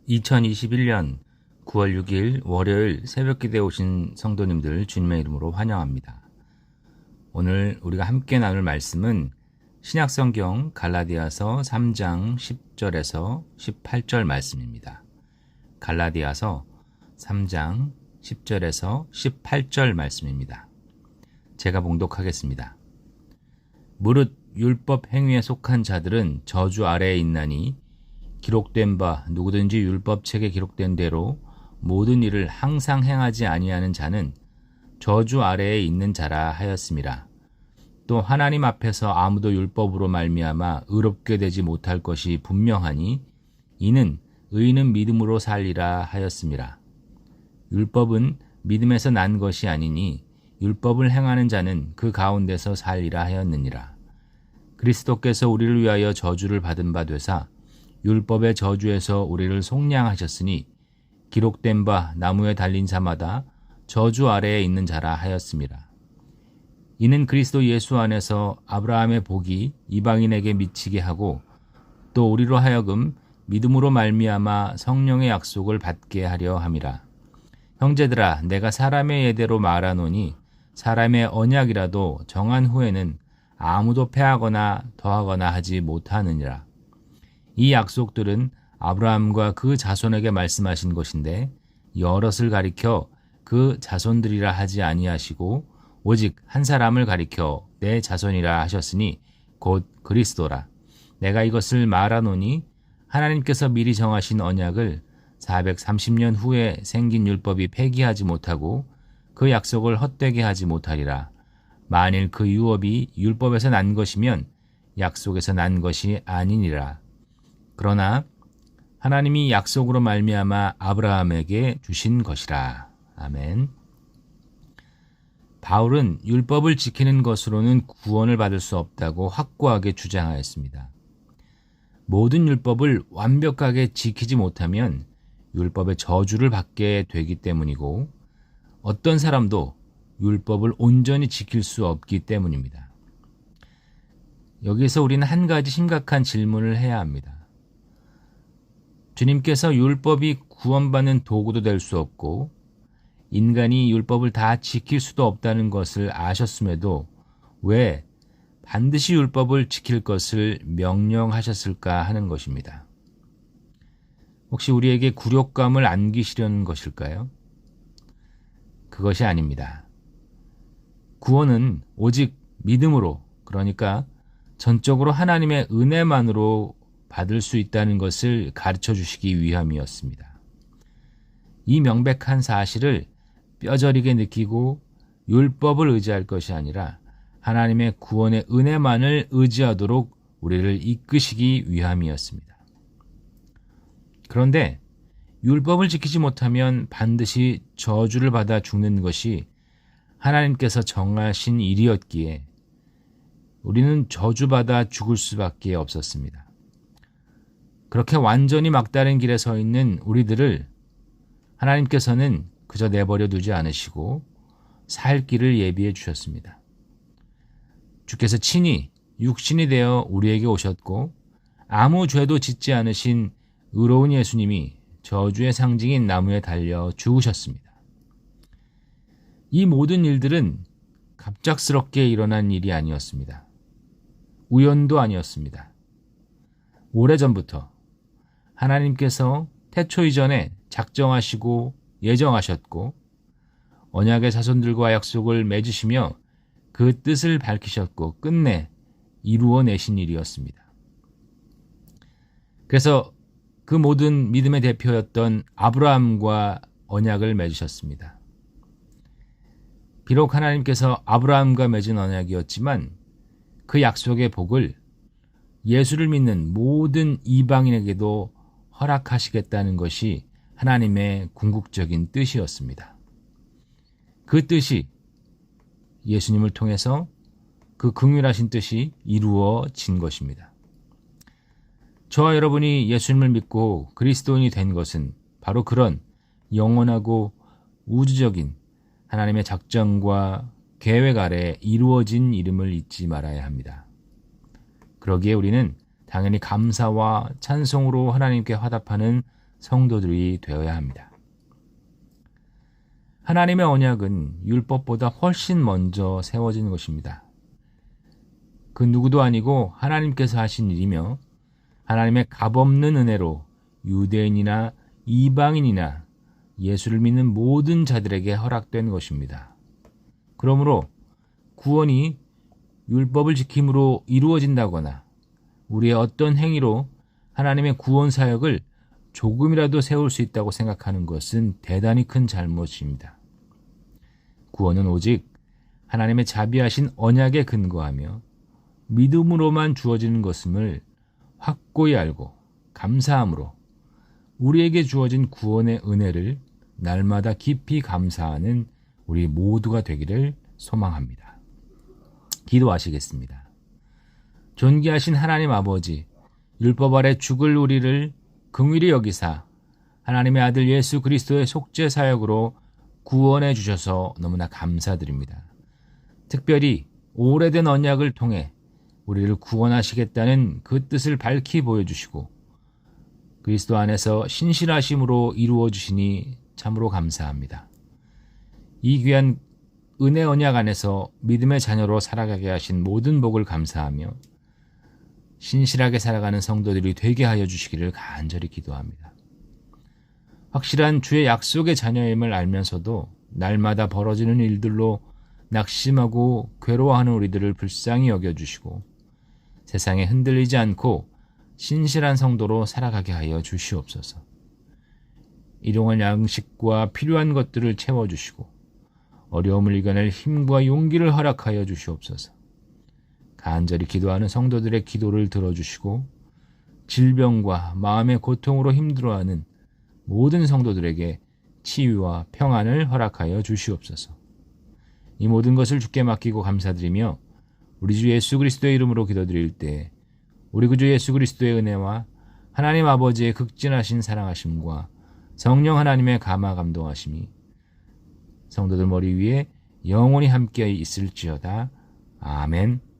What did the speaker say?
2021년 9월 6일 월요일 새벽기도에 오신 성도님들 주님의 이름으로 환영합니다. 오늘 우리가 함께 나눌 말씀은 신약성경 갈라디아서 3장 10절에서 18절 말씀입니다. 갈라디아서 3장 10절에서 18절 말씀입니다. 제가 봉독하겠습니다. 무릇 율법 행위에 속한 자들은 저주 아래에 있나니 기록된 바 누구든지 율법책에 기록된 대로 모든 일을 항상 행하지 아니하는 자는 저주 아래에 있는 자라 하였음이라. 또 하나님 앞에서 아무도 율법으로 말미암아 의롭게 되지 못할 것이 분명하니 이는 의인은 믿음으로 살리라 하였음이라. 율법은 믿음에서 난 것이 아니니 율법을 행하는 자는 그 가운데서 살리라 하였느니라. 그리스도께서 우리를 위하여 저주를 받은 바 되사 율법의 저주에서 우리를 속량하셨으니 기록된 바 나무에 달린 자마다 저주 아래에 있는 자라 하였음이라. 이는 그리스도 예수 안에서 아브라함의 복이 이방인에게 미치게 하고 또 우리로 하여금 믿음으로 말미암아 성령의 약속을 받게 하려 함이라. 형제들아, 내가 사람의 예대로 말하노니 사람의 언약이라도 정한 후에는 아무도 패하거나 더하거나 하지 못하느니라. 이 약속들은 아브라함과 그 자손에게 말씀하신 것인데 여럿을 가리켜 그 자손들이라 하지 아니하시고 오직 한 사람을 가리켜 내 자손이라 하셨으니 곧 그리스도라. 내가 이것을 말하노니 하나님께서 미리 정하신 언약을 430년 후에 생긴 율법이 폐기하지 못하고 그 약속을 헛되게 하지 못하리라. 만일 그 유업이 율법에서 난 것이면 약속에서 난 것이 아니니라. 그러나 하나님이 약속으로 말미암아 아브라함에게 주신 것이라. 아멘. 바울은 율법을 지키는 것으로는 구원을 받을 수 없다고 확고하게 주장하였습니다. 모든 율법을 완벽하게 지키지 못하면 율법의 저주를 받게 되기 때문이고 어떤 사람도 율법을 온전히 지킬 수 없기 때문입니다. 여기서 우리는 한 가지 심각한 질문을 해야 합니다. 주님께서 율법이 구원받는 도구도 될 수 없고 인간이 율법을 다 지킬 수도 없다는 것을 아셨음에도 왜 반드시 율법을 지킬 것을 명령하셨을까 하는 것입니다. 혹시 우리에게 굴욕감을 안기시려는 것일까요? 그것이 아닙니다. 구원은 오직 믿음으로, 그러니까 전적으로 하나님의 은혜만으로 받을 수 있다는 것을 가르쳐 주시기 위함이었습니다. 이 명백한 사실을 뼈저리게 느끼고 율법을 의지할 것이 아니라 하나님의 구원의 은혜만을 의지하도록 우리를 이끄시기 위함이었습니다. 그런데 율법을 지키지 못하면 반드시 저주를 받아 죽는 것이 하나님께서 정하신 일이었기에 우리는 저주받아 죽을 수밖에 없었습니다. 그렇게 완전히 막다른 길에 서 있는 우리들을 하나님께서는 그저 내버려 두지 않으시고 살 길을 예비해 주셨습니다. 주께서 친히 육신이 되어 우리에게 오셨고 아무 죄도 짓지 않으신 의로운 예수님이 저주의 상징인 나무에 달려 죽으셨습니다. 이 모든 일들은 갑작스럽게 일어난 일이 아니었습니다. 우연도 아니었습니다. 오래전부터 하나님께서 태초 이전에 작정하시고 예정하셨고 언약의 자손들과 약속을 맺으시며 그 뜻을 밝히셨고 끝내 이루어내신 일이었습니다. 그래서 그 모든 믿음의 대표였던 아브라함과 언약을 맺으셨습니다. 비록 하나님께서 아브라함과 맺은 언약이었지만 그 약속의 복을 예수를 믿는 모든 이방인에게도 허락하시겠다는 것이 하나님의 궁극적인 뜻이었습니다. 그 뜻이 예수님을 통해서 그 긍휼하신 뜻이 이루어진 것입니다. 저와 여러분이 예수님을 믿고 그리스도인이 된 것은 바로 그런 영원하고 우주적인 하나님의 작정과 계획 아래 이루어진 이름을 잊지 말아야 합니다. 그러기에 우리는 당연히 감사와 찬송으로 하나님께 화답하는 성도들이 되어야 합니다. 하나님의 언약은 율법보다 훨씬 먼저 세워진 것입니다. 그 누구도 아니고 하나님께서 하신 일이며 하나님의 값없는 은혜로 유대인이나 이방인이나 예수를 믿는 모든 자들에게 허락된 것입니다. 그러므로 구원이 율법을 지킴으로 이루어진다거나 우리의 어떤 행위로 하나님의 구원 사역을 조금이라도 세울 수 있다고 생각하는 것은 대단히 큰 잘못입니다. 구원은 오직 하나님의 자비하신 언약에 근거하며 믿음으로만 주어지는 것임을 확고히 알고 감사함으로 우리에게 주어진 구원의 은혜를 날마다 깊이 감사하는 우리 모두가 되기를 소망합니다. 기도하시겠습니다. 존귀하신 하나님 아버지, 율법 아래 죽을 우리를 긍휼히 여기사 하나님의 아들 예수 그리스도의 속죄 사역으로 구원해 주셔서 너무나 감사드립니다. 특별히 오래된 언약을 통해 우리를 구원하시겠다는 그 뜻을 밝히 보여주시고 그리스도 안에서 신실하심으로 이루어 주시니 참으로 감사합니다. 이 귀한 은혜 언약 안에서 믿음의 자녀로 살아가게 하신 모든 복을 감사하며 신실하게 살아가는 성도들이 되게 하여 주시기를 간절히 기도합니다. 확실한 주의 약속의 자녀임을 알면서도 날마다 벌어지는 일들로 낙심하고 괴로워하는 우리들을 불쌍히 여겨주시고 세상에 흔들리지 않고 신실한 성도로 살아가게 하여 주시옵소서. 일용할 양식과 필요한 것들을 채워주시고 어려움을 이겨낼 힘과 용기를 허락하여 주시옵소서. 간절히 기도하는 성도들의 기도를 들어주시고 질병과 마음의 고통으로 힘들어하는 모든 성도들에게 치유와 평안을 허락하여 주시옵소서. 이 모든 것을 주께 맡기고 감사드리며 우리 주 예수 그리스도의 이름으로 기도드릴 때 우리 구주 예수 그리스도의 은혜와 하나님 아버지의 극진하신 사랑하심과 성령 하나님의 감화 감동하심이 성도들 머리 위에 영원히 함께 있을지어다. 아멘.